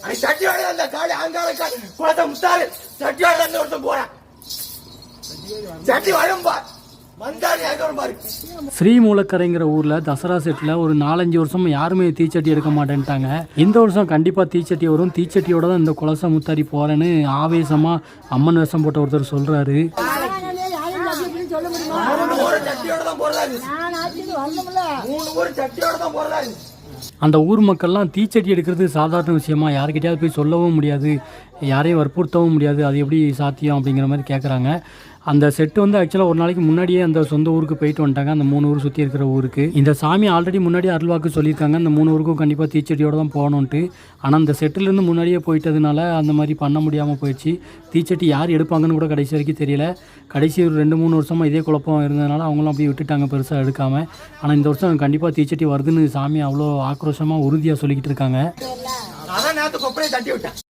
சட்டி வாங்க அந்த காடு அங்கால குளத்தை முத்தாரு சட்டி வாங்க ஒருத்தன் போறான் சட்டி வயம்பா ஸ்ரீமூலக்கரைங்கிற ஊரில் தசரா செட்டில் ஒரு 4-5 வருஷம் யாருமே தீச்சட்டி எடுக்க மாட்டேன்ட்டாங்க. இந்த வருஷம் கண்டிப்பாக தீச்சட்டி வரும், தீச்சட்டியோட தான் இந்த குலசை முத்தாரி போகிறேன்னு ஆவேசமாக அம்மன் வேஷம் போட்ட ஒருத்தர் சொல்கிறாரு. அந்த ஊர் மக்கள்லாம் தீச்சட்டி எடுக்கிறது சாதாரண விஷயமா, யார்கிட்டயாவது போய் சொல்லவும் முடியாது, யாரையும் வற்புறுத்தவும் முடியாது, அது எப்படி சாத்தியம் அப்படிங்கிற மாதிரி கேட்குறாங்க. அந்த செட்டு வந்து ஆக்சுவலாக ஒரு நாளைக்கு முன்னாடியே அந்த சொந்த ஊருக்கு போயிட்டு வந்துட்டாங்க, அந்த 3 ஊர் சுற்றி இருக்கிற ஊருக்கு. இந்த சாமி ஆல்ரெடி முன்னாடி அருள்வாக்கு சொல்லியிருக்காங்க, அந்த 3 ஊருக்கும் கண்டிப்பாக தீச்சட்டியோடு தான் போகணுன்ட்டு. ஆனால் அந்த செட்டிலேருந்து முன்னாடியே போயிட்டதுனால அந்த மாதிரி பண்ண முடியாமல் போயிடுச்சு. தீச்சட்டி யார் எடுப்பாங்கன்னு கூட கடைசி வரைக்கும் தெரியல. கடைசி ஒரு 2-3 வருஷமாக இதே குழப்பம் இருந்ததுனால அவங்களும் அப்படியே விட்டுட்டாங்க பெருசாக எடுக்காமல். ஆனால் இந்த வருஷம் கண்டிப்பாக தீச்சட்டி வருதுன்னு சாமி அவ்வளோ ஆக்ரோஷமாக உறுதியாக சொல்லிக்கிட்டு இருக்காங்க. அதான் நேற்று கொப்பரையை தட்டி விட்டேன்.